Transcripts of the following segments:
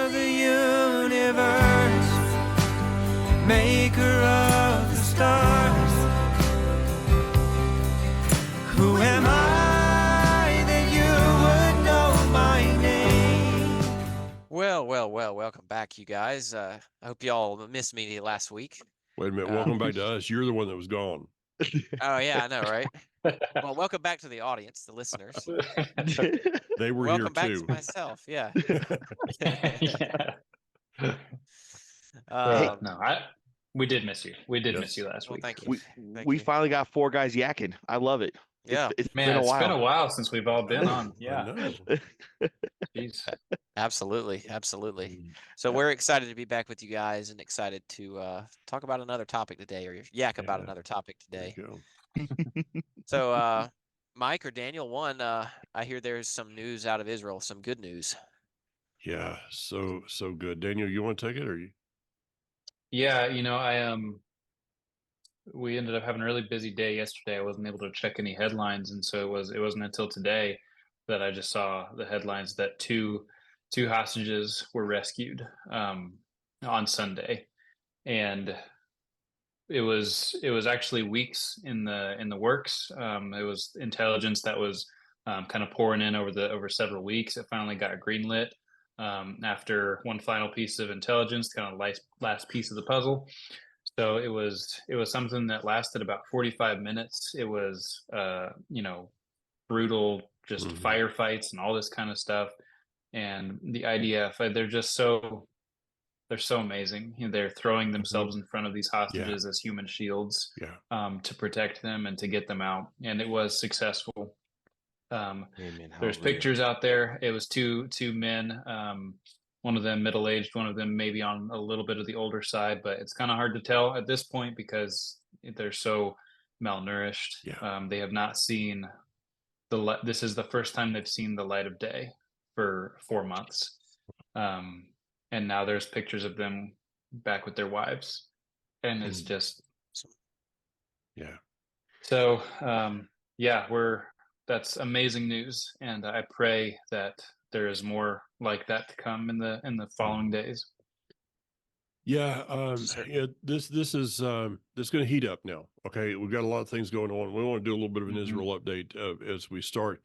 of the universe, maker of the stars. Who am I that you would know my name? Well, welcome back, you guys. I hope y'all missed me last week. Wait a minute. Welcome back to us. You're the one that was gone. Oh, yeah, I know, right? Well, welcome back to the audience, the listeners. They were Welcome back here to too. myself, yeah. Yeah. We did miss you. We did Yes. miss you last Well, week. thank you. We finally got four guys yakking. I love it. Yeah, It's Man, been a it's while. been a while since we've all been on. I Yeah. know. Jeez. absolutely. So we're excited to be back with you guys and excited to talk about another topic today, or yak about Yeah. another topic There today. you go. So, Mike or Daniel, I hear there's some news out of Israel, some good news. Yeah. So good. Daniel, you want to take it or you? Yeah, we ended up having a really busy day yesterday. I wasn't able to check any headlines, and so it wasn't until today that I just saw the headlines that two hostages were rescued on Sunday, and it was actually weeks in the works. It was intelligence that was kind of pouring in over several weeks. It finally got greenlit after one final piece of intelligence, kind of last piece of the puzzle. So it was something that lasted about 45 minutes. It was brutal, just firefights and all this kind of stuff. And the IDF, they're so amazing. They're throwing themselves in front of these hostages as human shields to protect them and to get them out. And it was successful. There's pictures out there. It was two men. One of them middle-aged, one of them maybe on a little bit of the older side, but it's kind of hard to tell at this point because they're so malnourished. They have not seen this is the first time they've seen the light of day for 4 months. And now there's pictures of them back with their wives. And it's just, so, that's amazing news. And I pray that there is more like that to come in the following days. Yeah, this is going to heat up now. Okay, we've got a lot of things going on. We want to do a little bit of an Israel update as we start.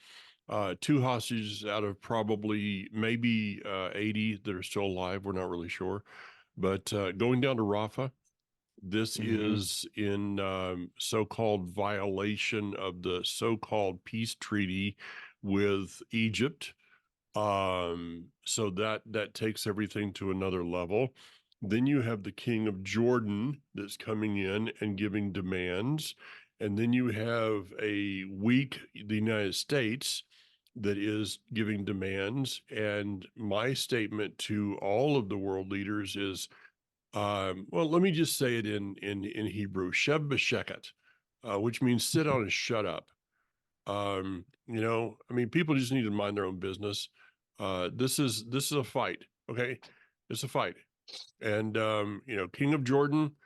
2 hostages out of probably maybe 80 that are still alive. We're not really sure, but going down to Rafah. This is in so-called violation of the so-called peace treaty with Egypt. So that takes everything to another level. Then you have the king of Jordan that's coming in and giving demands. And then you have the United States that is giving demands. And my statement to all of the world leaders is, well, let me just say it in Hebrew, Sheb b'sheket, which means sit down and shut up. People just need to mind their own business. This is a fight. Okay. It's a fight. And, King of Jordan,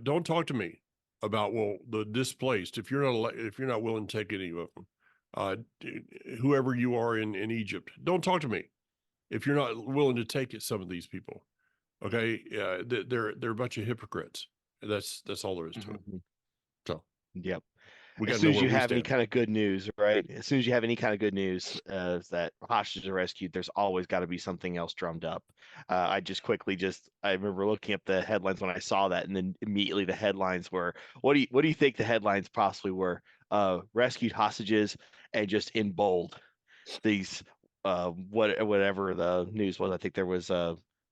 don't talk to me about, the displaced, if you're not willing to take any of them, whoever you are in Egypt, don't talk to me if you're not willing to take some of these people. Okay. They're a bunch of hypocrites. That's all there is to it. So, yep. We as soon as you have any kind of good news, right? As soon as you have any kind of good news that hostages are rescued, there's always got to be something else drummed up. I remember looking up the headlines when I saw that, and then immediately the headlines were, what do you think the headlines possibly were? Rescued hostages, and just in bold, these whatever the news was. I think there was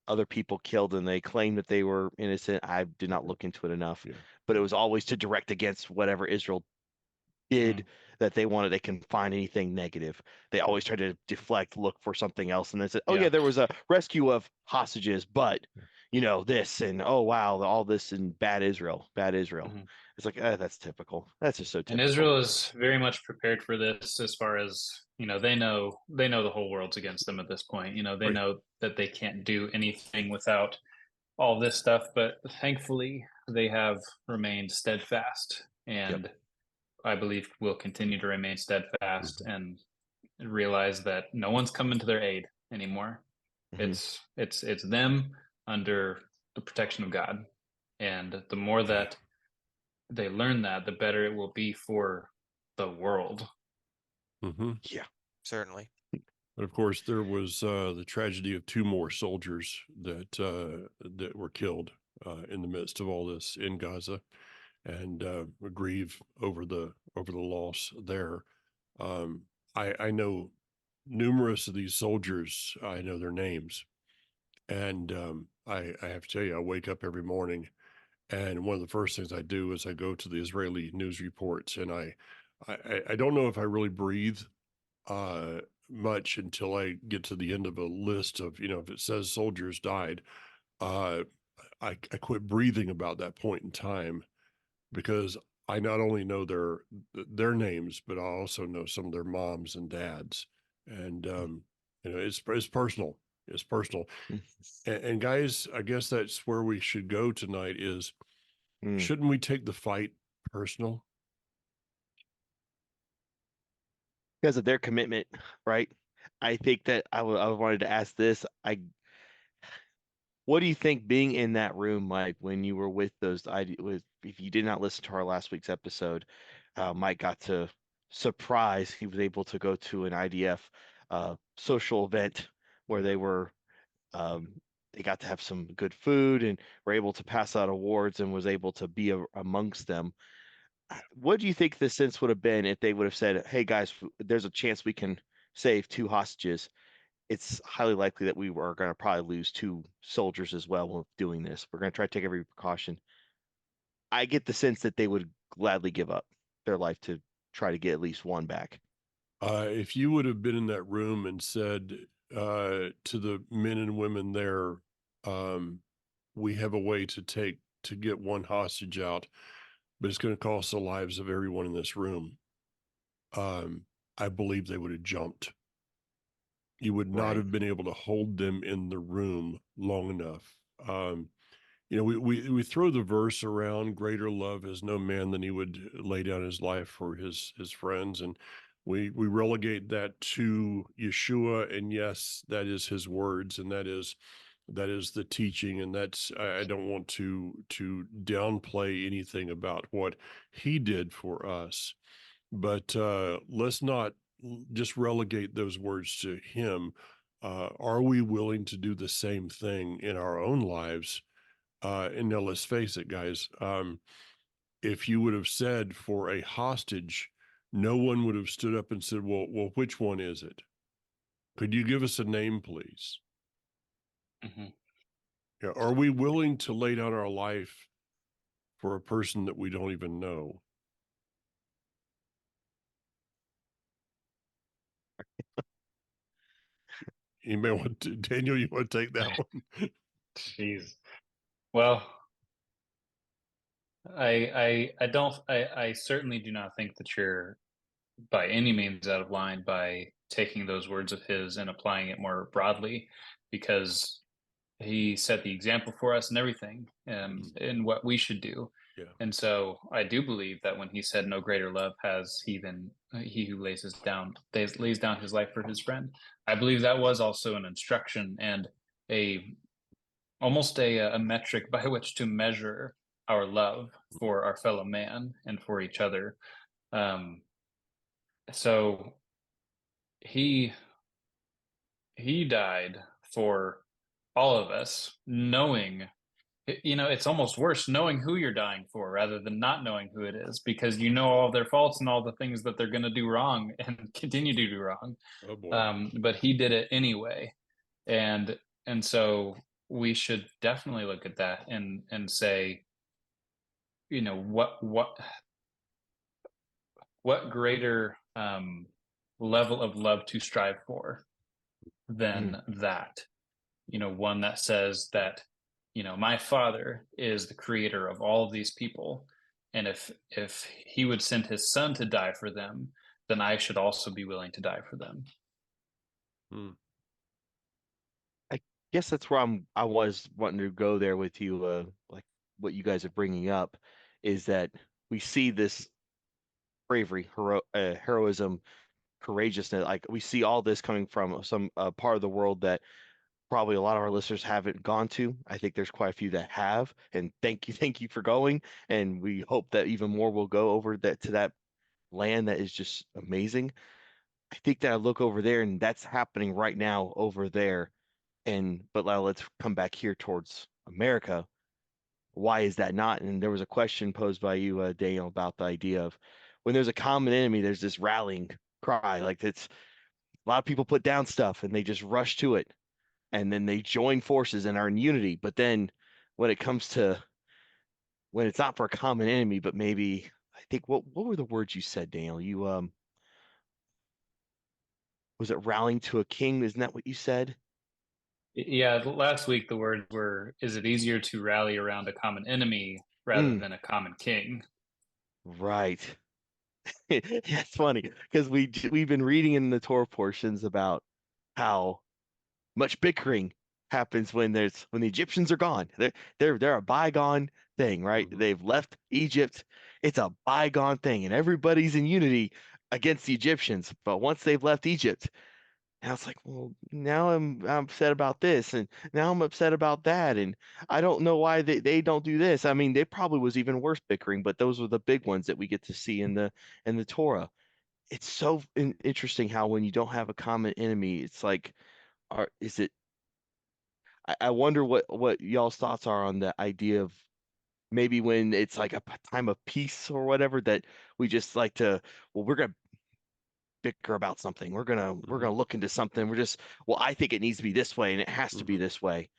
other people killed, and they claimed that they were innocent. I did not look into it enough, but it was always to direct against whatever Israel did that they wanted. They can find anything negative. They always try to deflect, look for something else, and then said, there was a rescue of hostages, but this, and oh wow, all this in bad Israel. It's like, that's typical. That's just so typical. And Israel is very much prepared for this, as far as they know the whole world's against them at this point. They know that they can't do anything without all this stuff, but thankfully they have remained steadfast, and I believe will continue to remain steadfast and realize that no one's coming to their aid anymore. It's them under the protection of God, and the more that they learn that, the better it will be for the world. Yeah. Certainly. But of course, there was the tragedy of 2 more soldiers that that were killed in the midst of all this in Gaza, and we grieve over the loss there. I know numerous of these soldiers. I know their names, and I have to tell you, I wake up every morning, and one of the first things I do is I go to the Israeli news reports, and I don't know if I really breathe much until I get to the end of a list of, if it says soldiers died, I quit breathing about that point in time, because I not only know their names, but I also know some of their moms and dads. And it's personal. It's personal. And guys, I guess that's where we should go tonight is, shouldn't we take the fight personal? Because of their commitment, right? I think that I wanted to ask this. What do you think being in that room, Mike, when you were with if you did not listen to our last week's episode, Mike got to surprise. He was able to go to an IDF social event where they got to have some good food and were able to pass out awards and was able to be amongst them. What do you think the sense would have been if they would have said, "Hey guys, there's a chance we can save 2 hostages. It's highly likely that we are going to probably lose 2 soldiers as well with doing this. We're going to try to take every precaution." I get the sense that they would gladly give up their life to try to get at least 1 back. If you would have been in that room and said to the men and women there, we have a way to get 1 hostage out, but it's going to cost the lives of everyone in this room, I believe they would have jumped. You would not have been able to hold them in the room long enough. We throw the verse around, greater love has no man than he would lay down his life for his friends. And we relegate that to Yeshua. And yes, that is his words. And that is the teaching. And I don't want to downplay anything about what he did for us, but let's not just relegate those words to him. Are we willing to do the same thing in our own lives? And now let's face it, guys. If you would have said for a hostage, no one would have stood up and said, well, which one is it? Could you give us a name, please? Yeah, are we willing to lay down our life for a person that we don't even know? Daniel, you want to take that one? Jeez. Well, I certainly do not think that you're by any means out of line by taking those words of his and applying it more broadly, because he set the example for us and everything, in what we should do. Yeah. And so I do believe that when he said, "No greater love has he than he who lays down his life for his friend," I believe that was also an instruction and almost a metric by which to measure our love for our fellow man and for each other. So he died for all of us, knowing, it's almost worse knowing who you're dying for rather than not knowing who it is, because you know all their faults and all the things that they're going to do wrong and continue to do wrong. Oh boy. But he did it anyway. And so we should definitely look at that and say, what greater level of love to strive for than that, one that says that, my Father is the creator of all of these people, and if he would send his son to die for them, then I should also be willing to die for them. I guess that's where I was wanting to go there with you, like what you guys are bringing up is that we see this bravery, heroism, courageousness. Like we see all this coming from some part of the world that probably a lot of our listeners haven't gone to. I think there's quite a few that have, and thank you for going. And we hope that even more will go over that to that land that is just amazing. I think that I look over there and that's happening right now over there. But now let's come back here towards America. Why is that not? And there was a question posed by you, Daniel, about the idea of when there's a common enemy, there's this rallying cry. Like it's a lot of people put down stuff and they just rush to it, and then they join forces and are in unity. But then when it comes to when it's not for a common enemy, but maybe I think what were the words you said, Daniel? You was it rallying to a king? Isn't that what you said? Yeah, last week the words were, is it easier to rally around a common enemy rather than a common king? Right. Yeah, it's funny because we've been reading in the Torah portions about how much bickering happens when the Egyptians are gone. They're a bygone thing, right? They've left Egypt. It's a bygone thing, and everybody's in unity against the Egyptians. But once they've left Egypt, and I was like, well, now I'm upset about this, and now I'm upset about that, and I don't know why they don't do this. I mean, they probably was even worse bickering, but those were the big ones that we get to see in the Torah. It's so interesting how when you don't have a common enemy, it's like, is it? I wonder what y'all's thoughts are on the idea of maybe when it's like a time of peace or whatever that we just like to, well, we're gonna bicker about something. We're gonna look into something. Well, I think it needs to be this way and it has to be this way.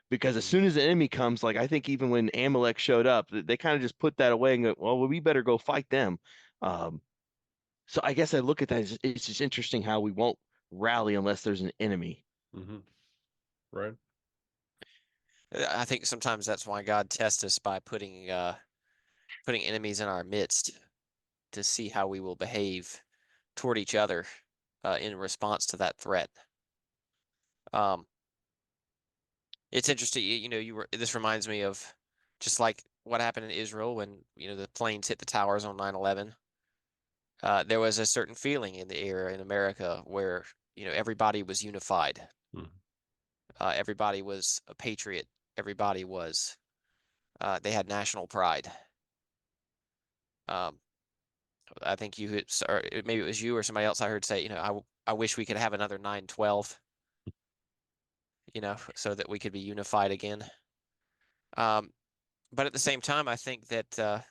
Because as soon as the enemy comes, like I think even when Amalek showed up, they kind of just put that away and go, well, we better go fight them. So I guess I look at that as it's just interesting how we won't rally unless there's an enemy. Right. I think sometimes that's why God tests us by putting enemies in our midst to see how we will behave toward each other in response to that threat. It's interesting, this reminds me of just like what happened in Israel when, the planes hit the towers on 9/11. There was a certain feeling in the air in America where, everybody was unified. Everybody was a patriot. Everybody was, they had national pride. I think or maybe it was you or somebody else I heard say, I wish we could have another 9/12, so that we could be unified again. But at the same time, I think that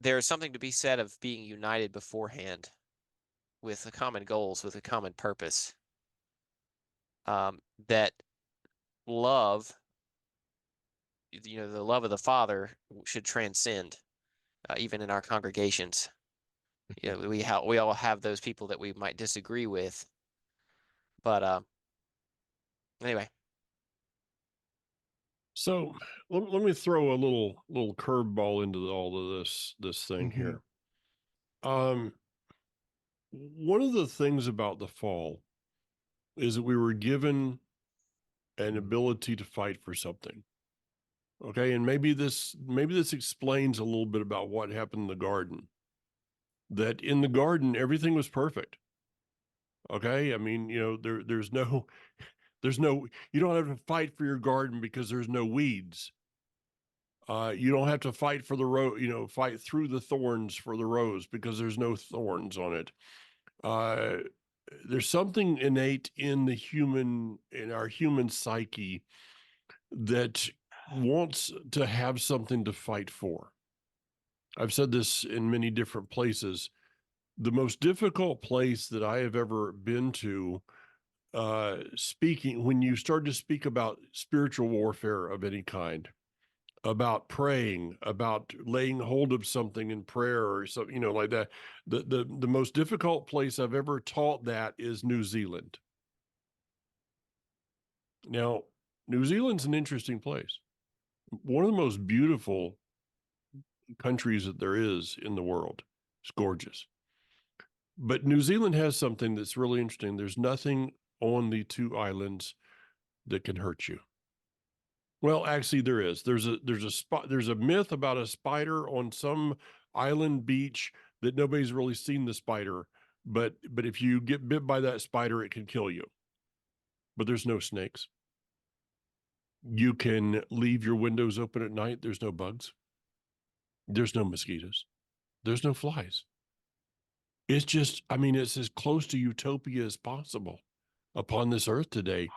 there is something to be said of being united beforehand with common goals, with a common purpose. That love, the love of the Father should transcend, even in our congregations. We all have those people that we might disagree with, but anyway. So let me throw a little curveball into all of this thing here. One of the things about the fall is that we were given an ability to fight for something. Okay, and maybe this explains a little bit about what happened in the garden. That in the garden everything was perfect. Okay, I mean, there's no you don't have to fight for your garden because there's no weeds. You don't have to fight for the fight through the thorns for the rose because there's no thorns on it. There's something innate in our human psyche that wants to have something to fight for. I've said this in many different places. The most difficult place that I have ever been to, when you start to speak about spiritual warfare of any kind, about praying, about laying hold of something in prayer or something, like that. The most difficult place I've ever taught that is New Zealand. Now, New Zealand's an interesting place. One of the most beautiful countries that there is in the world. It's gorgeous. But New Zealand has something that's really interesting. There's nothing on the two islands that can hurt you. Well, actually, there is. There's a myth about a spider on some island beach that nobody's really seen the spider, but if you get bit by that spider, it can kill you. but there's no snakes. You can leave your windows open at night. There's no bugs. There's no mosquitoes. There's no flies. It's just, I mean, it's as close to utopia as possible upon this earth today.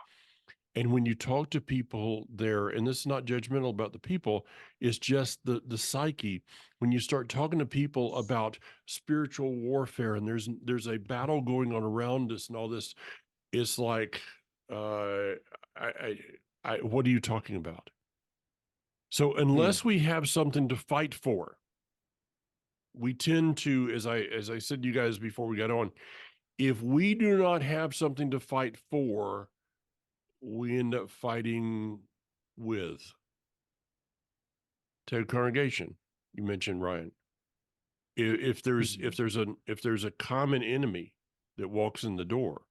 And when you talk to people there, and this is not judgmental about the people, it's just the psyche. When you start talking to people about spiritual warfare and there's a battle going on around us and all this, it's like, what are you talking about? So unless we have something to fight for, we tend to, as I said to you guys before we got on, if we do not have something to fight for, we end up fighting with. Ted Congregation, you mentioned, Ryan. If there's a common enemy that walks in the door,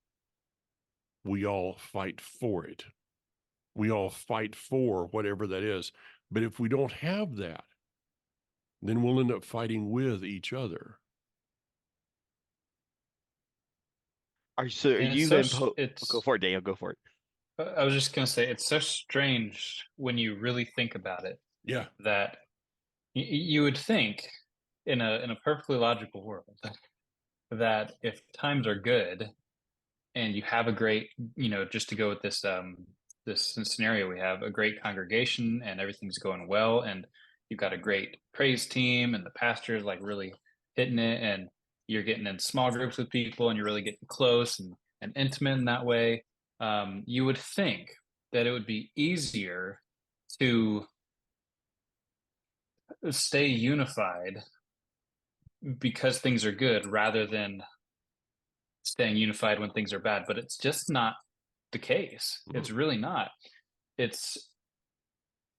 we all fight for it. We all fight for whatever that is. But if we don't have that, then we'll end up fighting with each other. Go for it, Daniel. Go for it. I was just going to say, it's so strange when you really think about it. Yeah. That you would think in a perfectly logical world that if times are good and you have a great, just to go with this this scenario, we have a great congregation and everything's going well, and you've got a great praise team and the pastor is like really hitting it, and you're getting in small groups with people and you're really getting close and intimate in that way. You would think that it would be easier to stay unified because things are good rather than staying unified when things are bad. But it's just not the case. It's really not. It's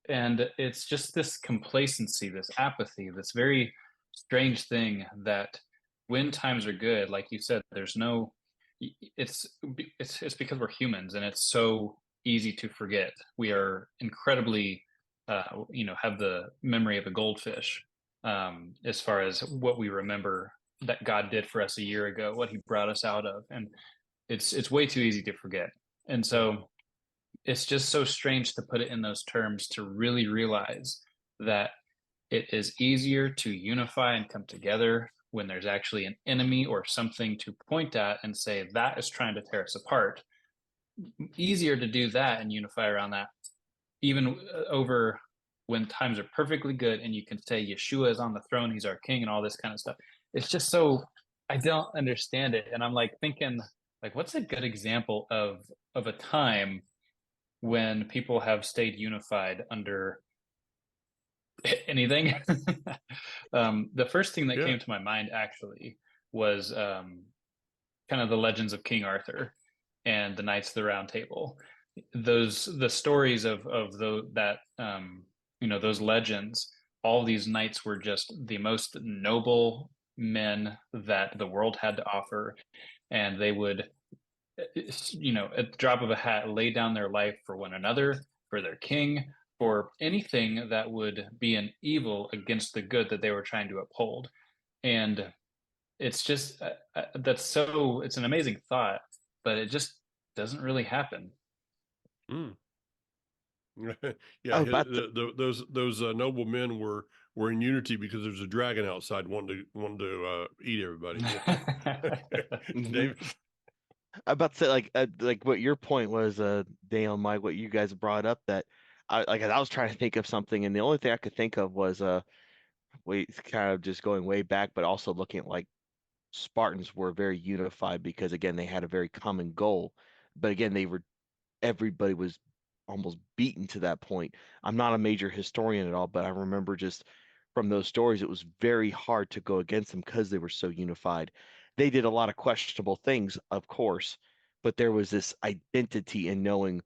just this complacency, this apathy, this very strange thing that when times are good, like you said, there's no, it's because we're humans and it's so easy to forget. We are incredibly, have the memory of a goldfish as far as what we remember that God did for us a year ago, what he brought us out of. And it's way too easy to forget. And so it's just so strange to put it in those terms, to really realize that it is easier to unify and come together when there's actually an enemy or something to point at and say that is trying to tear us apart. Easier to do that and unify around that, even over when times are perfectly good and you can say Yeshua is on the throne, he's our king and all this kind of stuff. It's just so, I don't understand it. And I'm like thinking, like, what's a good example of a time when people have stayed unified under anything? The first thing that came to my mind actually was kind of the legends of King Arthur and the Knights of the Round Table. The stories of those legends, all these knights were just the most noble men that the world had to offer, and they would, at the drop of a hat, lay down their life for one another, for their king, for anything that would be an evil against the good that they were trying to uphold. And it's just it's an amazing thought, but it just doesn't really happen. Yeah, those noble men were in unity because there's a dragon outside wanting to eat everybody. Dave? I'm about to say, like what your point was, Daniel and Mike, what you guys brought up, that I was trying to think of something, and the only thing I could think of was kind of just going way back, but also looking at like Spartans were very unified because again they had a very common goal, but again everybody was almost beaten to that point. I'm not a major historian at all, but I remember just from those stories it was very hard to go against them because they were so unified. They did a lot of questionable things, of course, but there was this identity in knowing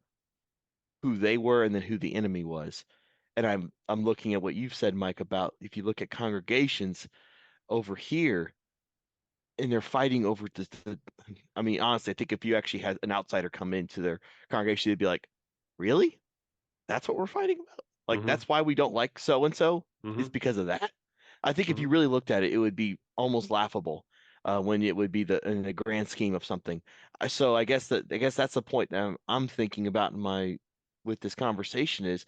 who they were and then who the enemy was. And I'm looking at what you've said, Mike, about if you look at congregations over here and they're fighting over I mean, honestly, I think if you actually had an outsider come into their congregation, they'd be like, really? That's what we're fighting about? Like, that's why we don't like so-and-so? It's because of that? I think if you really looked at it, it would be almost laughable. when it would be in the grand scheme of something. So I guess that's the point that I'm thinking about with this conversation is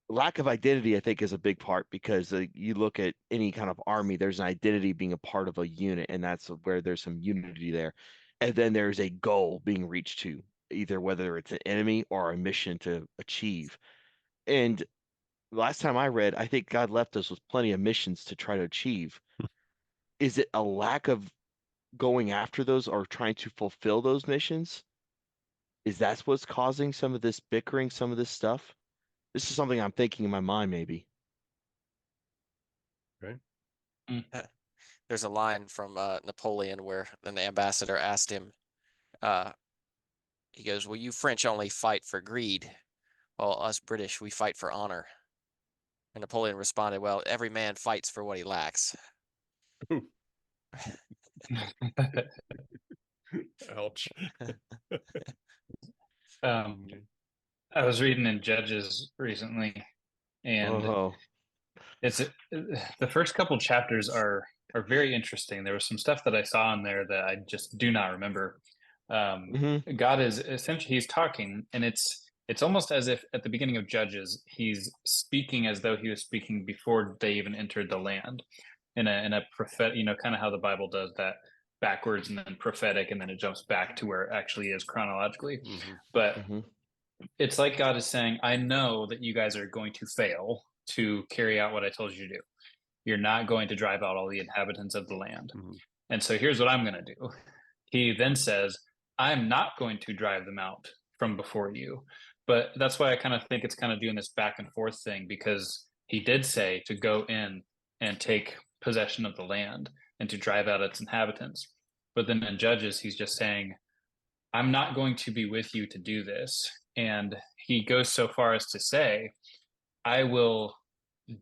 lack of identity. I think is a big part because you look at any kind of army, there's an identity being a part of a unit, and that's where there's some unity there, and then there's a goal being reached to, either whether it's an enemy or a mission to achieve. And last time I read, I think God left us with plenty of missions to try to achieve. Is it a lack of going after those or trying to fulfill those missions? Is that what's causing some of this bickering, some of this stuff? This is something I'm thinking in my mind, maybe. Okay. There's a line from Napoleon where an ambassador asked him, he goes, well, you French only fight for greed. Well, us British, we fight for honor. And Napoleon responded, well, every man fights for what he lacks. Ouch. I was reading in Judges recently, and it's the first couple chapters are very interesting. There was some stuff that I saw in there that I just do not remember. God is essentially, he's talking, and it's almost as if at the beginning of Judges, he's speaking as though he was speaking before they even entered the land, in a prophet, kind of how the Bible does that, backwards and then prophetic, and then it jumps back to where it actually is chronologically. But it's like God is saying, I know that you guys are going to fail to carry out what I told you to do. You're not going to drive out all the inhabitants of the land. And so here's what I'm going to do. He then says, I'm not going to drive them out from before you. But that's why I kind of think it's kind of doing this back and forth thing, because he did say to go in and take possession of the land and to drive out its inhabitants. But then in Judges, he's just saying, I'm not going to be with you to do this. And he goes so far as to say, I will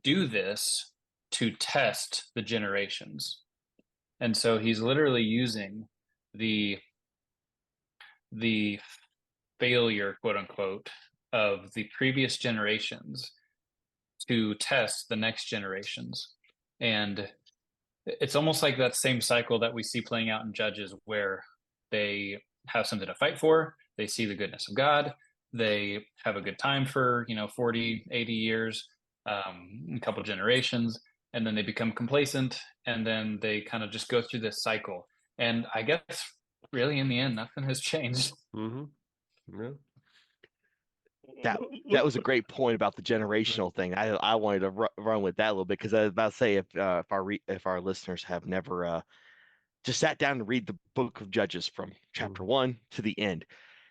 do this to test the generations. And so he's literally using the failure, quote unquote, of the previous generations to test the next generations. And it's almost like that same cycle that we see playing out in Judges, where they have something to fight for, they see the goodness of God, they have a good time for 40, 80 years, a couple generations, and then they become complacent, and then they kind of just go through this cycle. And I guess really in the end, nothing has changed. Yeah. That was a great point about the generational thing. I wanted to run with that a little bit, because I was about to say, if our listeners have never just sat down to read the book of Judges from chapter 1 to the end,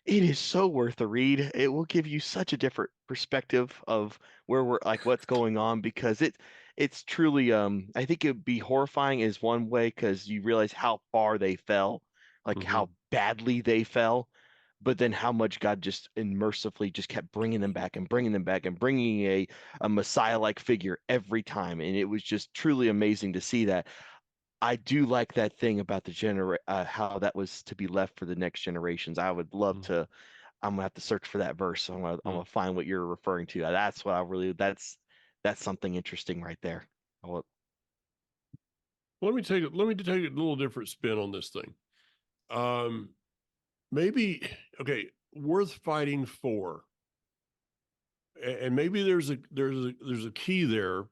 it is so worth a read. It will give you such a different perspective of where we're like, what's going on, because it's truly I think it would be horrifying is one way, because you realize how far they fell, like how badly they fell, but then how much God just mercifully just kept bringing them back and bringing them back and bringing a Messiah-like figure every time. And it was just truly amazing to see that. I do like that thing about the how that was to be left for the next generations. I would love to. I'm gonna have to search for that verse. I'm gonna find what you're referring to. That's what I really. That's something interesting right there. Let me take a little different spin on this thing. Maybe worth fighting for, and maybe there's a key there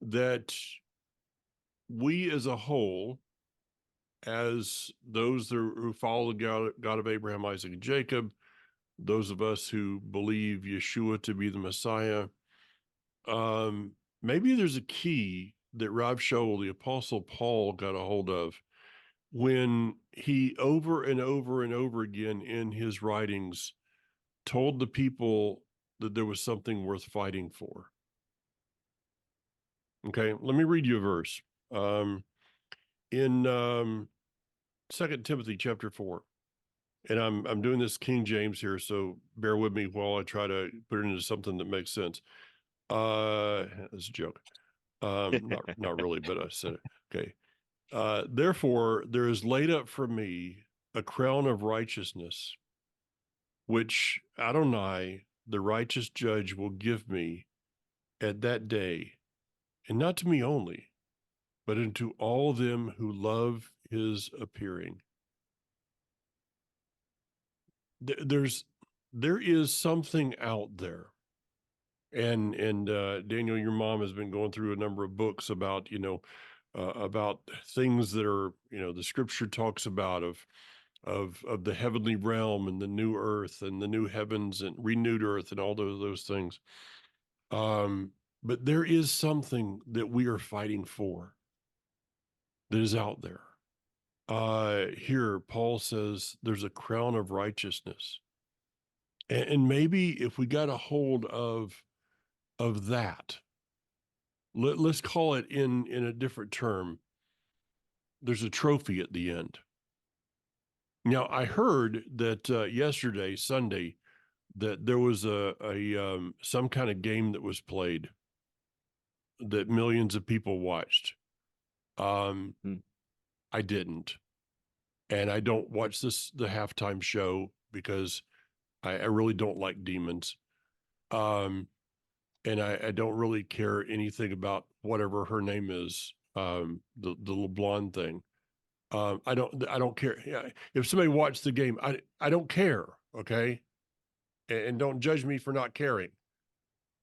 that we as a whole, as those who follow the God of Abraham, Isaac, and Jacob, those of us who believe Yeshua to be the Messiah, maybe there's a key that Rav Shaul, the Apostle Paul, got a hold of when he over and over and over again in his writings told the people that there was something worth fighting for. Okay, let me read you a verse. In 2 Timothy chapter 4, and I'm doing this King James here, so bear with me while I try to put it into something that makes sense. That's a joke. Not really, but I said it. Okay. Therefore, there is laid up for me a crown of righteousness, which Adonai, the righteous judge, will give me at that day, and not to me only, but unto all them who love his appearing. There is something out there. And Daniel, your mom has been going through a number of books about, about things that are, the scripture talks about of the heavenly realm and the new earth and the new heavens and renewed earth and all those things. But there is something that we are fighting for that is out there. Here, Paul says there's a crown of righteousness. And maybe if we got a hold of that, let's call it in a different term, there's a trophy at the end. Now, I heard that yesterday, Sunday, that there was some kind of game that was played that millions of people watched. I didn't, and I don't watch the halftime show because I really don't like demons, and I don't really care anything about whatever her name is, the little blonde thing. I don't care. Yeah, if somebody watched the game, I don't care. Okay, and don't judge me for not caring,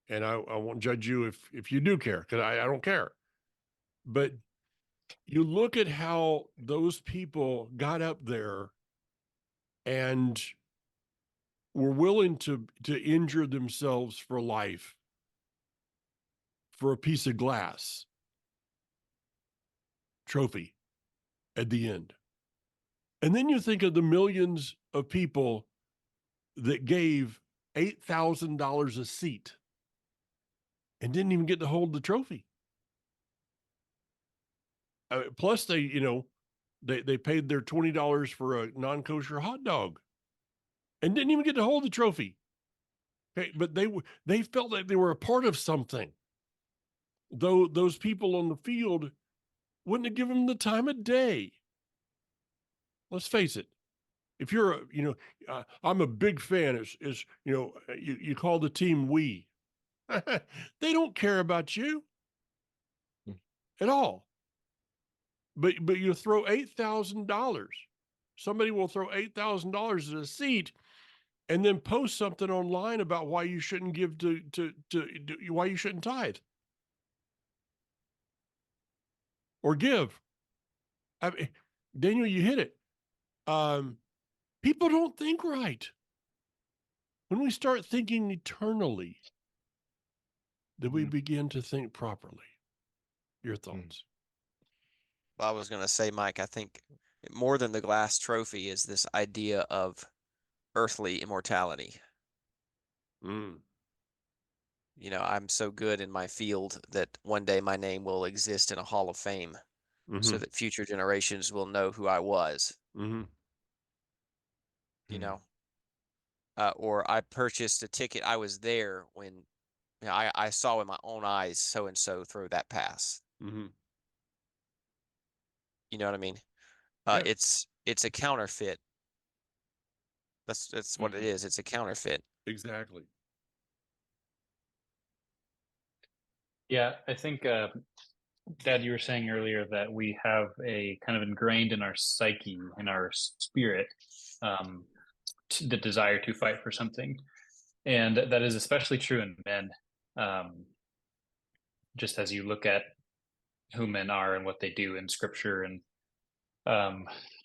and I won't judge you if you do care, because I don't care. But you look at how those people got up there and were willing to injure themselves for life for a piece of glass trophy at the end. And then you think of the millions of people that gave $8,000 a seat and didn't even get to hold the trophy. Plus they paid their $20 for a non-kosher hot dog and didn't even get to hold the trophy. Okay, but they felt that they were a part of something. Though those people on the field wouldn't have given them the time of day. Let's face it. If you're I'm a big fan. You call the team we. They don't care about you at all. But you throw $8,000. Somebody will throw $8,000 at a seat, and then post something online about why you shouldn't give why you shouldn't tithe or give. I mean, Daniel, you hit it. People don't think right. When we start thinking eternally, then we begin to think properly. Your thoughts? Well, I was going to say, Mike, I think more than the glass trophy is this idea of earthly immortality. I'm so good in my field that one day my name will exist in a hall of fame, so that future generations will know who I was. Or I purchased a ticket. I was there when I saw with my own eyes so-and-so throw that pass. You know what I mean? Yeah. It's a counterfeit. That's what it is. It's a counterfeit. Exactly. Yeah, I think, Dad, you were saying earlier that we have a kind of ingrained in our psyche, in our spirit, the desire to fight for something. And that is especially true in men. Just as you look at who men are and what they do in scripture, and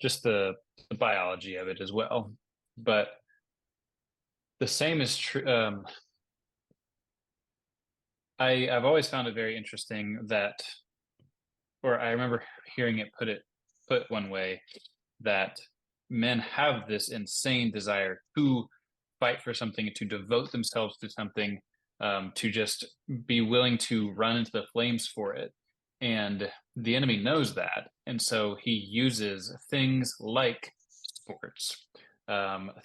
just the biology of it as well. But the same is true. I've always found it very interesting that, or I remember hearing it put one way, that men have this insane desire to fight for something, to devote themselves to something, to just be willing to run into the flames for it. And the enemy knows that. And so he uses things like sports,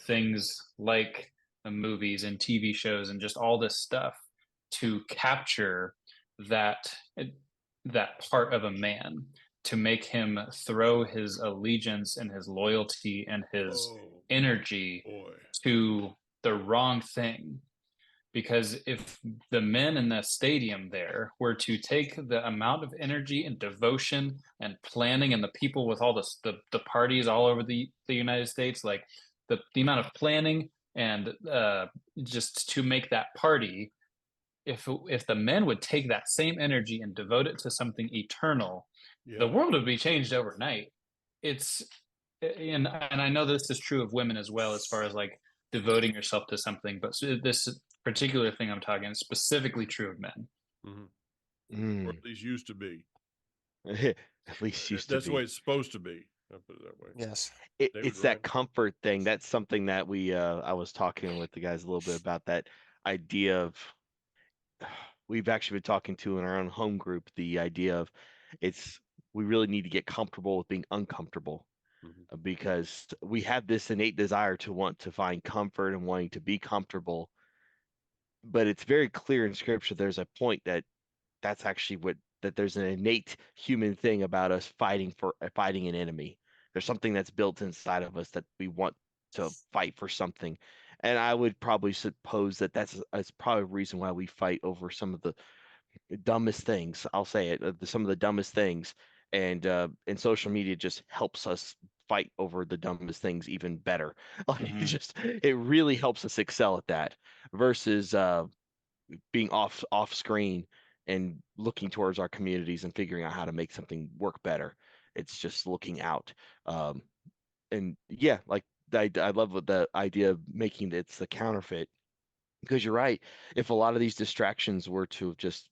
things like movies and TV shows and just all this stuff to capture that part of a man, to make him throw his allegiance and his loyalty and his energy to the wrong thing. because if the men in the stadium there were to take the amount of energy and devotion and planning, and the people with all the parties all over the United States, like the amount of planning and just to make that party, if the men would take that same energy and devote it to something eternal, the world would be changed overnight. And I know this is true of women as well, as far as like devoting yourself to something, but this particular thing I'm talking is specifically true of men. Or at least used to be. At least used to be. That's the way it's supposed to be. I'll put it that way. Yes. It's that comfort thing. That's something that I was talking with the guys a little bit about, that idea of, we've actually been talking to in our own home group, the idea of we really need to get comfortable with being uncomfortable, because we have this innate desire to want to find comfort and wanting to be comfortable. But it's very clear in scripture, there's a point that's actually that there's an innate human thing about us fighting an enemy. There's something that's built inside of us that we want to fight for something. And I would probably suppose that's probably a reason why we fight over some of the dumbest things. I'll say it, some of the dumbest things. And social media just helps us fight over the dumbest things even better. Like it really helps us excel at that, versus being off screen and looking towards our communities and figuring out how to make something work better. It's just looking out. And yeah, like I love the idea of making it's the counterfeit, because you're right. If a lot of these distractions were to just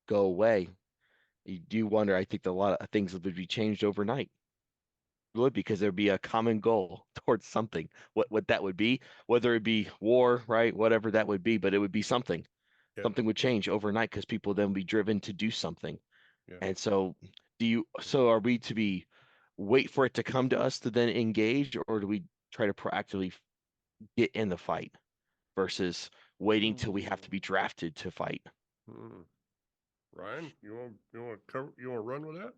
go away, you do wonder, I think that a lot of things would be changed overnight. It would, because there'd be a common goal towards something. What that would be, whether it be war, right? Whatever that would be, but it would be something. Yeah. Something would change overnight because people then would be driven to do something. Yeah. And so are we to wait for it to come to us to then engage, or do we try to proactively get in the fight versus waiting till we have to be drafted to fight? Ryan, you want to run with that?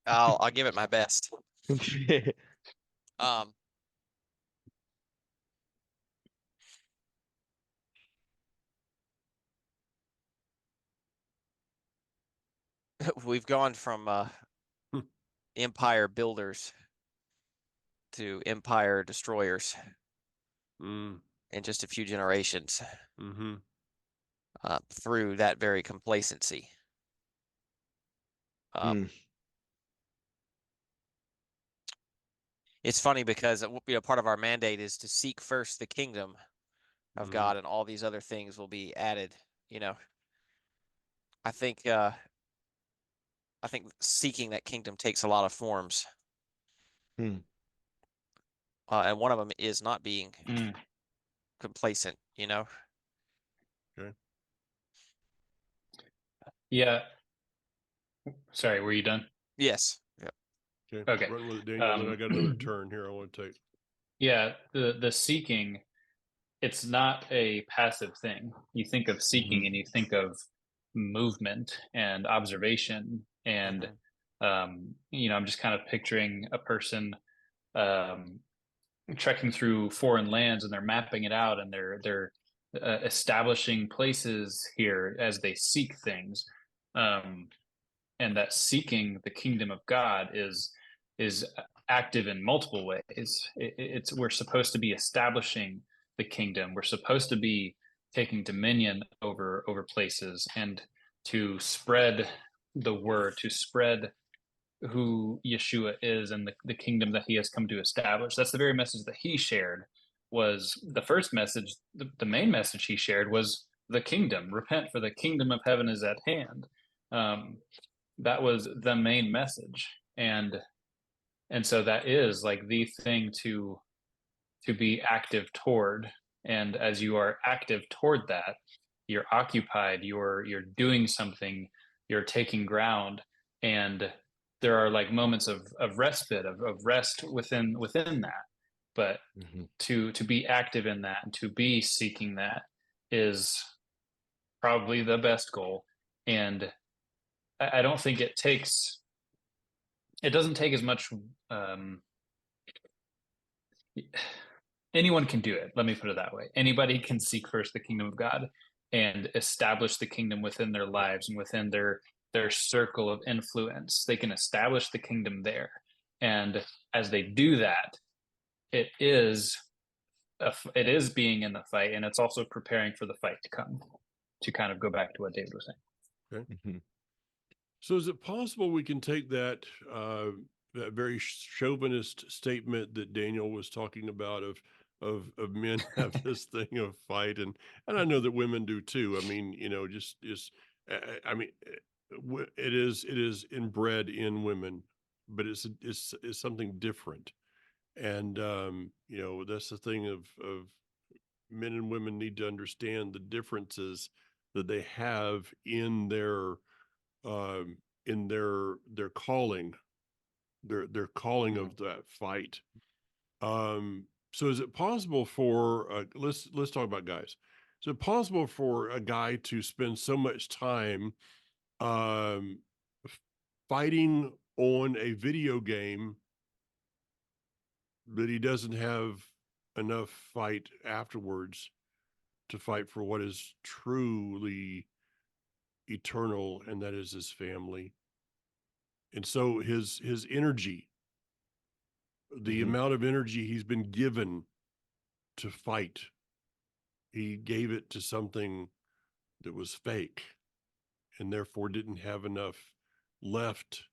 I'll give it my best. We've gone from empire builders to empire destroyers in just a few generations, through that very complacency. It's funny because part of our mandate is to seek first the kingdom of God, and all these other things will be added. I think seeking that kingdom takes a lot of forms. And one of them is not being complacent, Okay. Yeah. Sorry, were you done? Yes. Yeah. Okay. Run with it, Daniel. Then I got another turn here I want to take. Yeah, the seeking, it's not a passive thing. You think of seeking and you think of movement and observation, and I'm just kind of picturing a person trekking through foreign lands, and they're mapping it out, and they're establishing places here as they seek things, and that seeking the kingdom of God is active in multiple ways. We're supposed to be establishing the kingdom. We're supposed to be taking dominion over places, and to spread the word, to spread who Yeshua is and the kingdom that he has come to establish. That's the very message that he shared. Was the first message, the main message he shared was the kingdom. Repent, for the kingdom of heaven is at hand. That was the main message, and so that is like the thing to be active toward. And as you are active toward that, you're occupied, you're doing something, you're taking ground, and there are like moments of respite, of rest within that. But to be active in that and to be seeking that is probably the best goal. And I don't think it doesn't take as much anyone can do it. Let me put it that way. Anybody can seek first the kingdom of God and establish the kingdom within their lives and within their circle of influence. They can establish the kingdom there. And as they do that, it is being in the fight, and it's also preparing for the fight to come, to kind of go back to what David was saying. Okay. Mhm. So is it possible we can take that that very chauvinist statement that Daniel was talking about of men have this thing of fight, and I know that women do too. I mean, just I mean, it is inbred in women, but it's something different. And that's the thing of men and women need to understand the differences that they have in their calling, their calling of that fight. So is it possible for let's talk about guys. Is it possible for a guy to spend so much time fighting on a video game that he doesn't have enough fight afterwards to fight for what is truly eternal, and that is his family? And so his energy, the amount of energy he's been given to fight, he gave it to something that was fake, and therefore didn't have enough left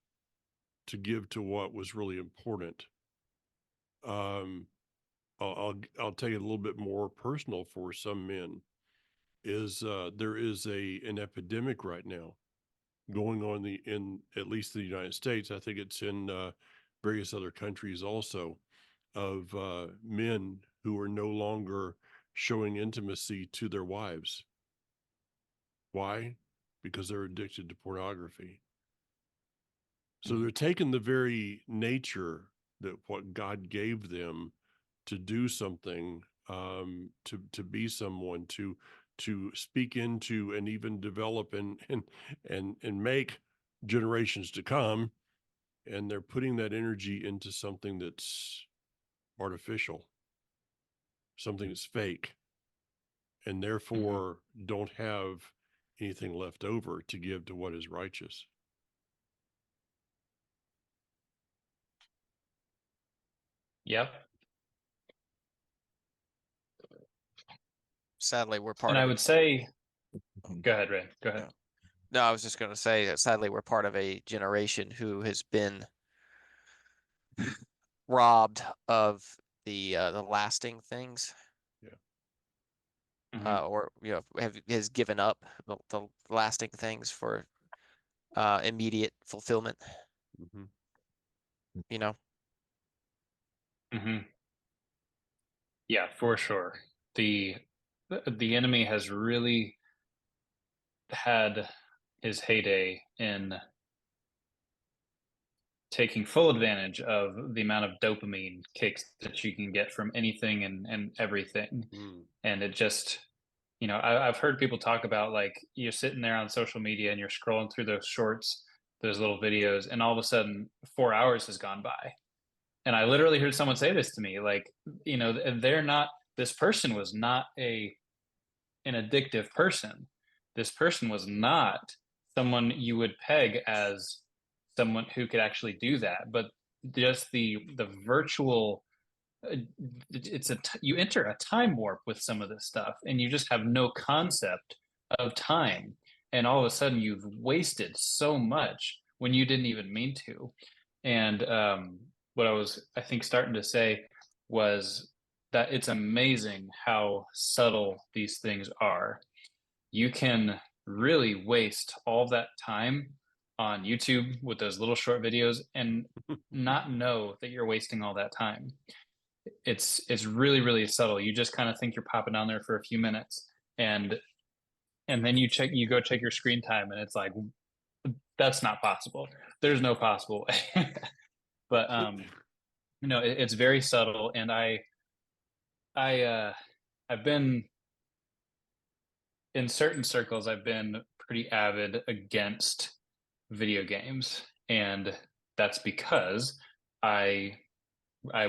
to give to what was really important. I'll take it a little bit more personal for some men. Is there is an epidemic right now going on in at least the United States. I think it's in various other countries also, of men who are no longer showing intimacy to their wives. Why? Because they're addicted to pornography. So they're taking the very nature that what God gave them to do something, to be someone, to speak into and even develop and make generations to come, and they're putting that energy into something that's artificial, something that's fake, and therefore don't have anything left over to give to what is righteous. Yep. Sadly, we're part And of I it. would say, go ahead, Ray. Go ahead. No, I was just going to say that sadly we're part of a generation who has been robbed of the lasting things, or has given up the lasting things for immediate fulfillment. You know. Yeah, for sure. The enemy has really had his heyday in taking full advantage of the amount of dopamine kicks that you can get from anything and everything. And it just, I've heard people talk about, like, you're sitting there on social media and you're scrolling through those shorts, those little videos, and all of a sudden 4 hours has gone by. And I literally heard someone say this to me, like, this person was not an addictive person. This person was not someone you would peg as someone who could actually do that, but just the virtual, you enter a time warp with some of this stuff, and you just have no concept of time, and all of a sudden you've wasted so much when you didn't even mean to. And what I was, I think, starting to say was that it's amazing how subtle these things are. You can really waste all that time on YouTube with those little short videos and not know that you're wasting all that time. It's really, really subtle. You just kind of think you're popping on there for a few minutes, and then you go check your screen time, and it's like, that's not possible. There's no possible way. But it's very subtle, and I've been in certain circles, I've been pretty avid against video games, and that's because I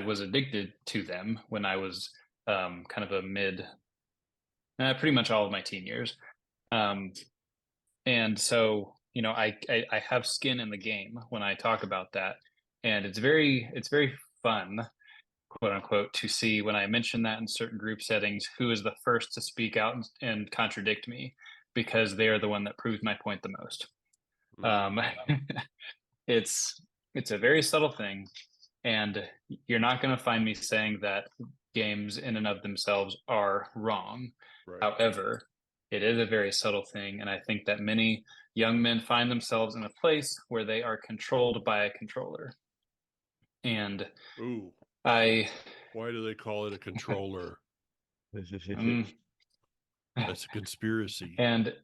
was addicted to them when I was kind of a mid, pretty much all of my teen years. And so, you know, I have skin in the game when I talk about that. And it's very fun, quote unquote, to see when I mention that in certain group settings, who is the first to speak out and contradict me, because they are the one that proves my point the most. It's a very subtle thing, and you're not going to find me saying that games in and of themselves are wrong. Right. However, it is a very subtle thing, and I think that many young men find themselves in a place where they are controlled by a controller. And Ooh, why do they call it a controller? That's a conspiracy. And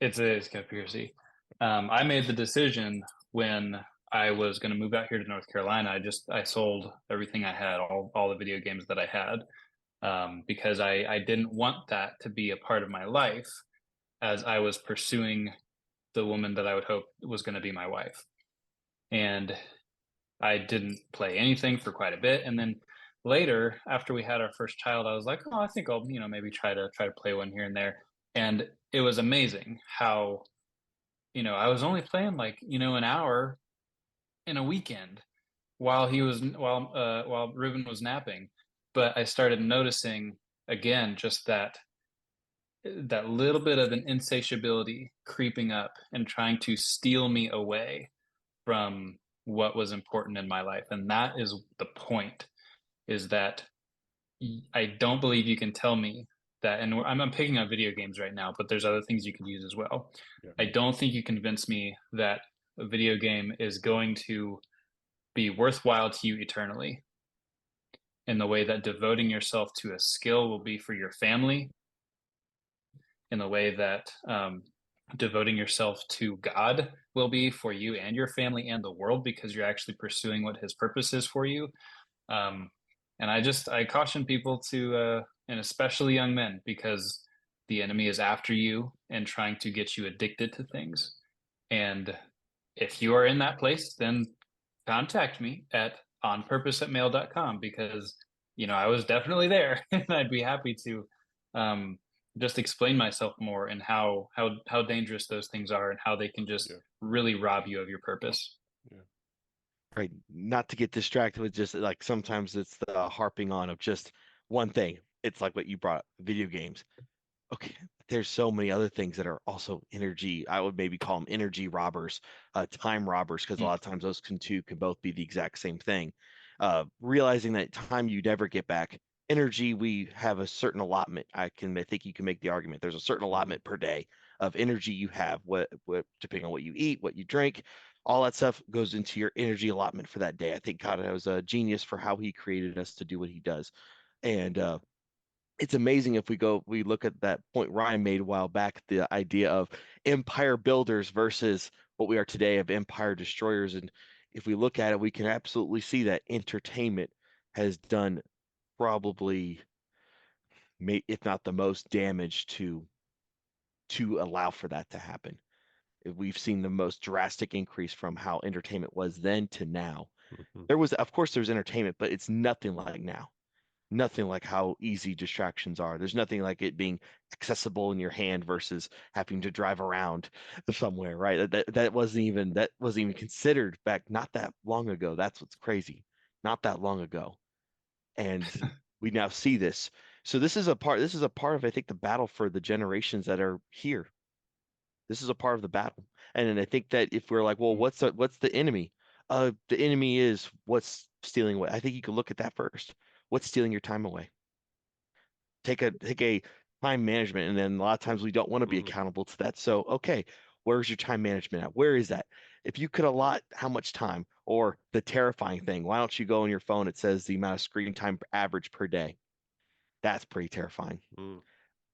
it's a conspiracy. I made the decision when I was going to move out here to North Carolina. I sold everything I had, all the video games that I had, because I didn't want that to be a part of my life as I was pursuing the woman that I would hope was going to be my wife. And I didn't play anything for quite a bit. And then later, after we had our first child, I was like, oh, I think I'll, you know, maybe try to play one here and there. And it was amazing how, you know, I was only playing like, you know, an hour in a weekend while Ruben was napping. But I started noticing again just that little bit of an insatiability creeping up and trying to steal me away from what was important in my life. And that is the point, is that I don't believe you can tell me that, and I'm picking on video games right now, but there's other things you can use as well. Yeah. I don't think you convince me that a video game is going to be worthwhile to you eternally in the way that devoting yourself to a skill will be for your family, in the way that devoting yourself to God will be for you and your family and the world, because you're actually pursuing what his purpose is for you. And I caution people to, and especially young men, because the enemy is after you and trying to get you addicted to things. And if you are in that place, then contact me at onpurpose@mail.com, because, you know, I was definitely there and I'd be happy to just explain myself more and how dangerous those things are and how they can just really rob you of your purpose. Yeah. Right. Not to get distracted with just like, sometimes it's the harping on of just one thing. It's like what you brought up, video games. Okay. There's so many other things that are also energy. I would maybe call them energy robbers, time robbers, because a lot of times those can both be the exact same thing. Realizing that time you never get back. Energy, we have a certain allotment. I think you can make the argument there's a certain allotment per day of energy you have, what depending on what you eat, what you drink, all that stuff goes into your energy allotment for that day. I think God was a genius for how he created us to do what he does. And it's amazing if we look at that point Ryan made a while back, the idea of empire builders versus what we are today of empire destroyers. And if we look at it, we can absolutely see that entertainment has done probably, if not the most damage to allow for that to happen. We've seen the most drastic increase from how entertainment was then to now. Mm-hmm. Of course there's entertainment, but it's nothing like now. Nothing like how easy distractions are. There's nothing like it being accessible in your hand versus having to drive around somewhere, right? That wasn't even considered back not that long ago. That's what's crazy. Not that long ago. And we now see this. So this is a part of, I think, the battle for the generations that are here. This is a part of the battle. And I think that if we're like, well, what's the enemy? The enemy is what's stealing away. I think you can look at that first. What's stealing your time away? Take a time management, and then a lot of times we don't want to be accountable to that. So, okay, where's your time management at? Where is that? If you could allot how much time, or the terrifying thing, why don't you go on your phone? It says the amount of screen time average per day. That's pretty terrifying.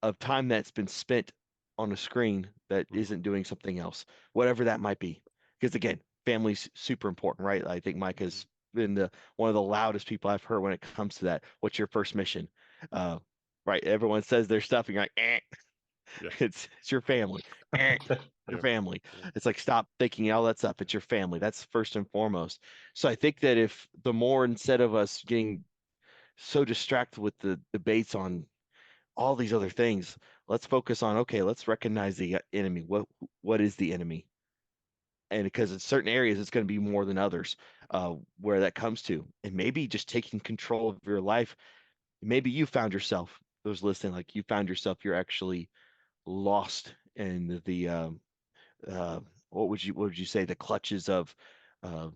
Of time that's been spent on a screen that isn't doing something else, whatever that might be. Because again, family's super important, right? I think Mike has been one of the loudest people I've heard when it comes to that. What's your first mission? Right. Everyone says their stuff and you're like, Yeah. It's your family. Your family. It's like, stop thinking all that stuff. It's your family. That's first and foremost. So I think that if the more, instead of us getting so distracted with the debates on all these other things. Let's focus on, okay, let's recognize the enemy. What is the enemy? And because in certain areas it's going to be more than others, where that comes to. And maybe just taking control of your life. Maybe you found yourself, those listening, like you found yourself, you're actually lost in the what would you say, the clutches of uh,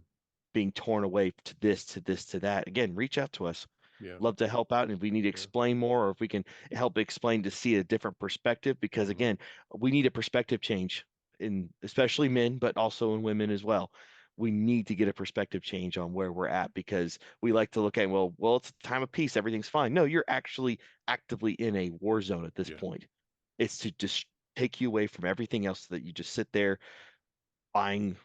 being torn away to this, to this, to that. Again, reach out to us. Yeah. Love to help out. And if we need to explain more, or if we can help explain to see a different perspective, because again, we need a perspective change in especially men, but also in women as well. We need to get a perspective change on where we're at, because we like to look at, well, it's a time of peace, everything's fine. No, you're actually actively in a war zone at this point. It's to just take you away from everything else, so that you just sit there buying,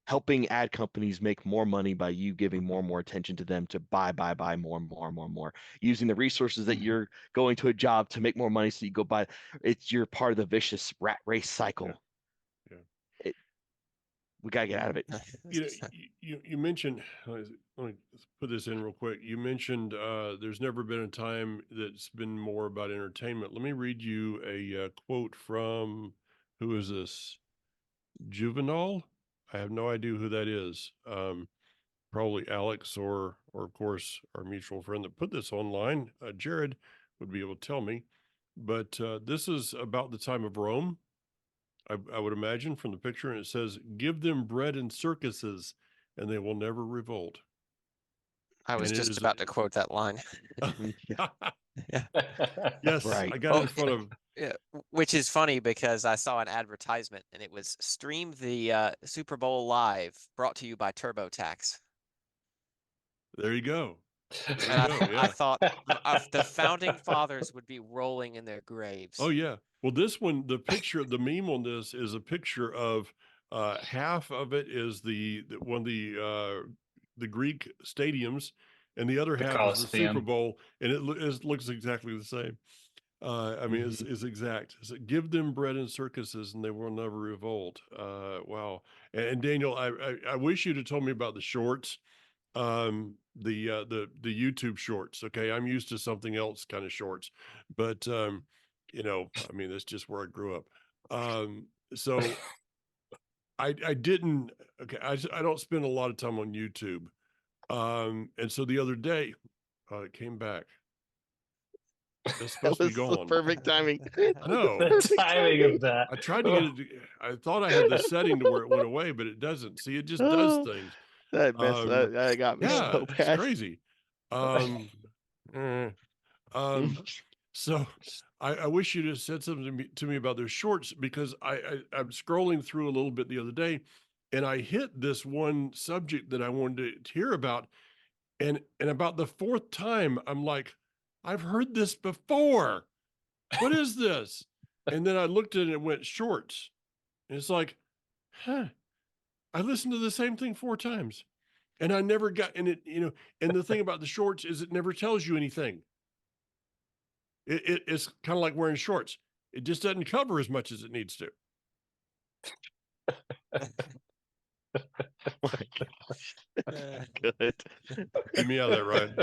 helping ad companies make more money by you giving more and more attention to them to buy more and more and more and more, using the resources that you're going to a job to make more money, so you go buy. You're part of the vicious rat race cycle. We gotta get out of it. You mentioned, let me put this in real quick. You mentioned there's never been a time that's been more about entertainment. Let me read you a quote from, who is this? Juvenal? I have no idea who that is. Probably Alex or of course our mutual friend that put this online. Jared would be able to tell me. But this is about the time of Rome, I would imagine, from the picture, and it says, "Give them bread and circuses, and they will never revolt." I was just about to quote that line. Yes, right. I got it in front of. Yeah, which is funny because I saw an advertisement and it was stream the Super Bowl live, brought to you by TurboTax. There you go. And I thought the founding fathers would be rolling in their graves. Oh yeah. Well, this one, the picture, the meme on this is a picture of half of it is one of the Greek stadiums, and the other half is the Super Bowl, and it looks exactly the same. I mean, it's exact. So, give them bread and circuses, and they will never revolt. Wow. And Daniel, I wish you'd have told me about the shorts, the YouTube shorts. Okay, I'm used to something else kind of shorts, but I mean, that's just where I grew up. So I didn't. Okay, I don't spend a lot of time on YouTube, and so the other day, it came back. It's supposed to be gone. Perfect timing. No, the timing of that. I tried to get it. I thought I had the setting to where it went away, but it doesn't. See, it just does things. That got me so bad. It's crazy. So I wish you'd have said something to me about those shorts, because I'm scrolling through a little bit the other day, and I hit this one subject that I wanted to hear about, and about the fourth time, I'm like, I've heard this before. What is this? And then I looked at it and it went shorts. And it's like, I listened to the same thing 4 times. And I never got in it, and the thing about the shorts is it never tells you anything. It's kind of like wearing shorts. It just doesn't cover as much as it needs to. Oh my gosh. Good. Get me out of that, Ryan.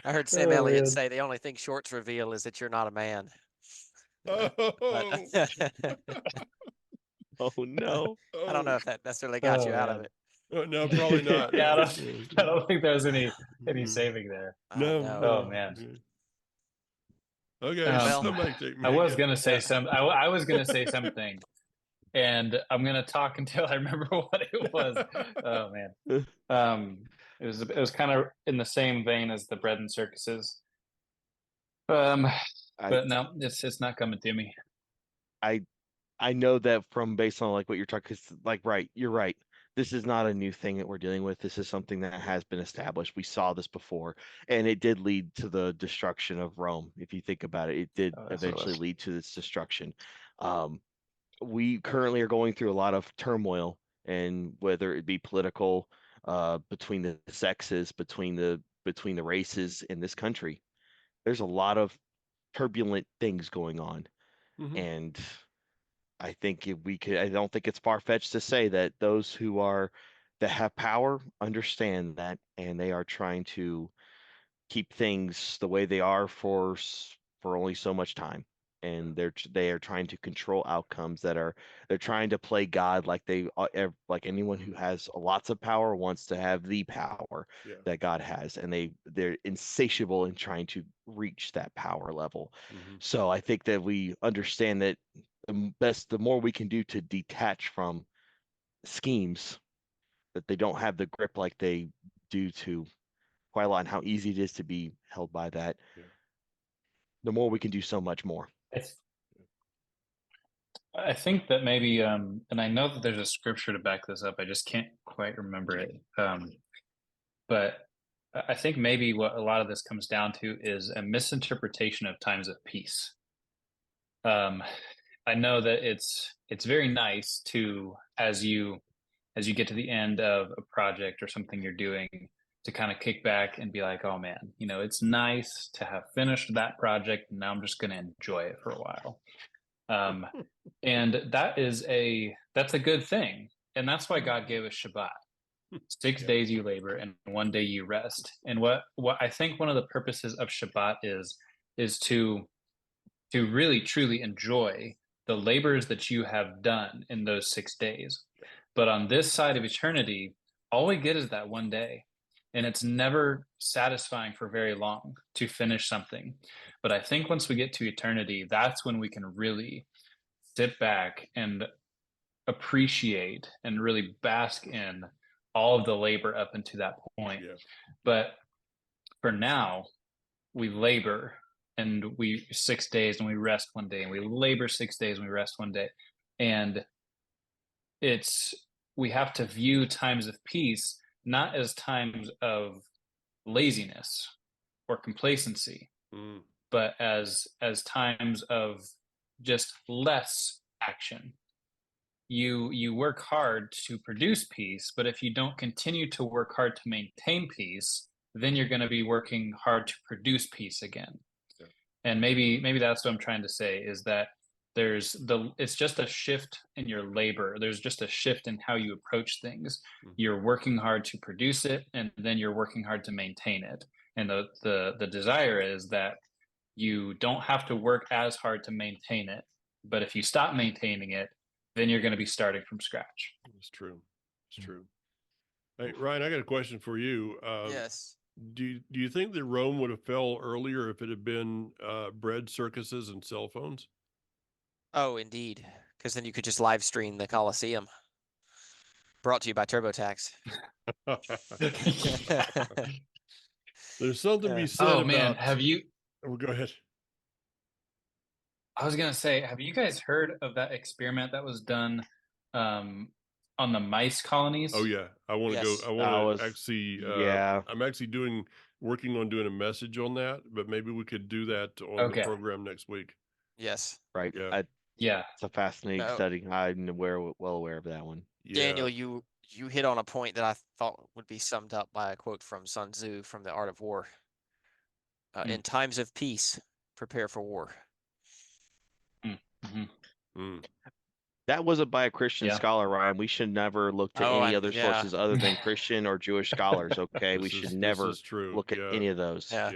I heard Sam Elliott say the only thing shorts reveal is that you're not a man. Oh, oh no. I don't know if that necessarily got you out of it. No, probably not. Yeah, I don't think there's any saving there. No. Oh man. Okay. I was gonna say I was gonna say something, and I'm gonna talk until I remember what it was. Oh man. It was kind of in the same vein as the bread and circuses. But no, it's not coming to me. I know that from based on like what you're talking, cause like, right, you're right. This is not a new thing that we're dealing with. This is something that has been established. We saw this before, and it did lead to the destruction of Rome. If you think about it, it did eventually lead to this destruction. We currently are going through a lot of turmoil, and whether it be political, between the sexes, between the races in this country, there's a lot of turbulent things going on. And I think I don't think it's far-fetched to say that those who are that have power understand that, and they are trying to keep things the way they are for only so much time. And they are trying to control outcomes they're trying to play God, like like anyone who has lots of power wants to have the power Yeah. that God has, and they're insatiable in trying to reach that power level. Mhm. So I think that we understand that the more we can do to detach from schemes, that they don't have the grip like they do to quite a lot, and how easy it is to be held by that, Yeah. the more we can do so much more. I think that maybe, and I know that there's a scripture to back this up. I just can't quite remember it. But I think maybe what a lot of this comes down to is a misinterpretation of times of peace. I know that it's very nice to, as you get to the end of a project or something you're doing, to kind of kick back and be like, oh man, it's nice to have finished that project, and now I'm just going to enjoy it for a while. And that's a good thing. And that's why God gave us Shabbat. 6 Yeah. days you labor and 1 day you rest. And what I think one of the purposes of Shabbat is to really truly enjoy the labors that you have done in those 6 days. But on this side of eternity, all we get is that 1 day. And it's never satisfying for very long to finish something. But I think once we get to eternity, that's when we can really sit back and appreciate and really bask in all of the labor up until that point. Yeah. But for now, we labor and we 6 days and we rest 1 day, and we labor 6 days and we rest 1 day. And we have to view times of peace not as times of laziness or complacency, but as times of just less action. You work hard to produce peace, but if you don't continue to work hard to maintain peace, then you're going to be working hard to produce peace again. Yeah. And maybe that's what I'm trying to say, is that it's just a shift in your labor. There's just a shift in how you approach things. You're working hard to produce it, and then you're working hard to maintain it. And the desire is that you don't have to work as hard to maintain it, but if you stop maintaining it, then you're going to be starting from scratch. It's true. It's true. Hey, Ryan, I got a question for you. Yes. Do you think that Rome would have fell earlier if it had been bread circuses and cell phones? Oh, indeed. Because then you could just live stream the Coliseum. Brought to you by TurboTax. There's something to be said oh about. man, have you? Oh, go ahead. I was gonna say, have you guys heard of that experiment that was done on the mice colonies? Oh yeah, I want to Yes. go. I want to actually. Yeah. I'm actually working on doing a message on that, but maybe we could do that on the program next week. Yes. Right. Yeah. Yeah. It's a fascinating study. I'm well aware of that one. Yeah. Daniel, you hit on a point that I thought would be summed up by a quote from Sun Tzu from The Art of War. In times of peace, prepare for war. That wasn't by a Christian scholar, Ryan. We should never look to any other sources other than Christian or Jewish scholars. Okay, we should never look at any of those. Yeah.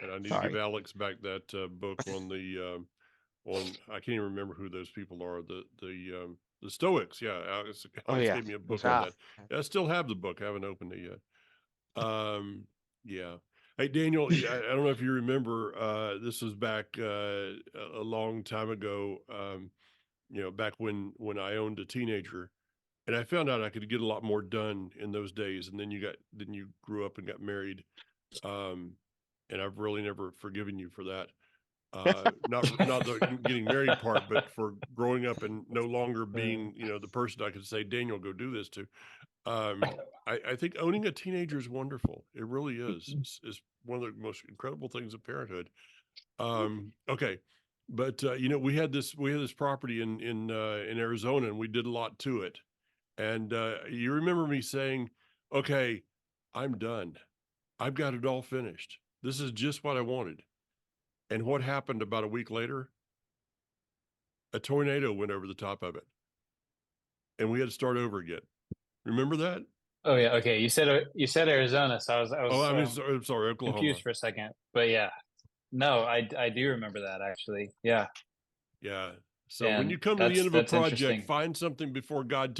And I need to give Alex back that book on the I can't even remember who those people are. The Stoics. Yeah, Alex gave me a book on that. I still have the book. I haven't opened it yet. Yeah. Hey, Daniel, I don't know if you remember, this was back a long time ago, back when I owned a teenager, and I found out I could get a lot more done in those days. And then you grew up and got married. And I've really never forgiven you for that. Not the getting married part, but for growing up and no longer being, the person I could say, Daniel, go do this to. I think owning a teenager is wonderful. It really is. It's one of the most incredible things of parenthood. Okay. But we had this property in Arizona, and we did a lot to it. And you remember me saying, okay, I'm done. I've got it all finished. This is just what I wanted. And what happened about a week later? A tornado went over the top of it, and we had to start over again. Remember that? Oh yeah, okay. You said Arizona, so I was Sorry, Oklahoma. confused for a second. But yeah, no, I do remember that actually. Yeah, Yeah. So when and you come to the end of a that's project, interesting. find something before God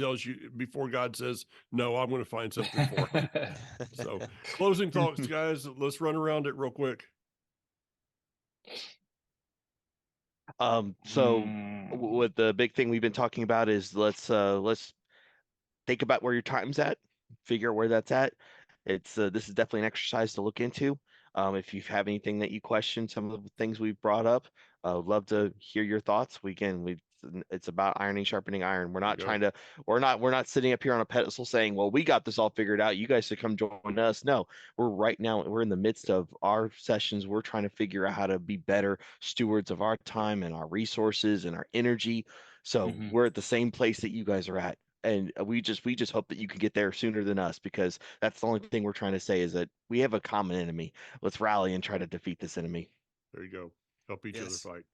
says, no, I'm going to find something for it. So closing thoughts, guys. Let's run around it real quick. So what the big thing we've been talking about is let's think about where your time's at, figure out where that's at. It's this is definitely an exercise to look into. If you have anything that you question, some of the things we've brought up, I'd love to hear your thoughts. It's about ironing, sharpening iron. We're not trying to, we're not sitting up here on a pedestal saying, well, we got this all figured out. You guys should come join us. No, we're in the midst of our sessions. We're trying to figure out how to be better stewards of our time and our resources and our energy. So we're at the same place that you guys are at. And we just hope that you can get there sooner than us, because that's the only thing we're trying to say is that we have a common enemy. Let's rally and try to defeat this enemy. There you go. Help each other fight.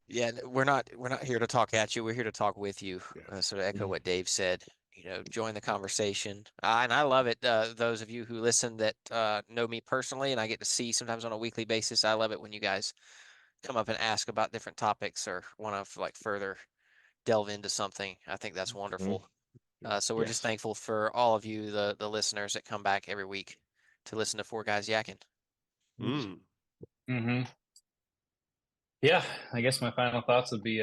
Yeah, we're not here to talk at you. We're here to talk with you. Yeah. So to echo what Dave said, join the conversation. And I love it. Those of you who listen that know me personally, and I get to see sometimes on a weekly basis. I love it when you guys come up and ask about different topics or want to like further delve into something. I think that's wonderful. So we're just thankful for all of you, the listeners that come back every week to listen to Four Guys Yakking. Yeah, I guess my final thoughts would be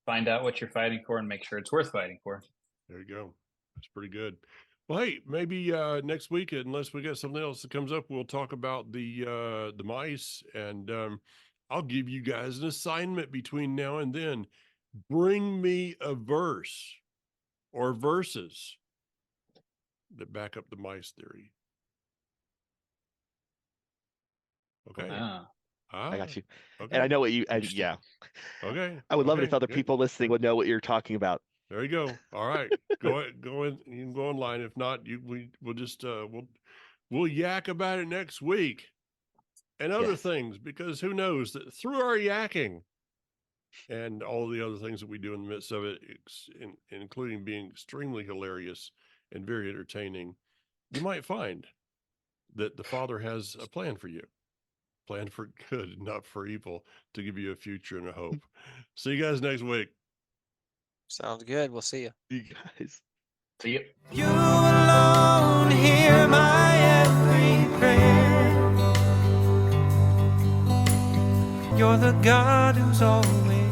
find out what you're fighting for and make sure it's worth fighting for. There you go. That's pretty good. Well, hey, maybe next week, unless we got something else that comes up, we'll talk about the mice, and I'll give you guys an assignment between now and then. Bring me a verse or verses that back up the mice theory. Okay. I got you. Okay. And I know what you, Okay. I would love it if other good. people listening would know what you're talking about. There you go. All right. Go in. You can go online. If not, we'll just, we'll yak about it next week and other things, because who knows that through our yakking and all the other things that we do in the midst of it, including being extremely hilarious and very entertaining, you might find that the Father has a plan for you. Plan for good, not for evil, to give you a future and a hope. See you guys next week. Sounds good. We'll see you. You guys. See you. You alone hear my every prayer. You're the God who's always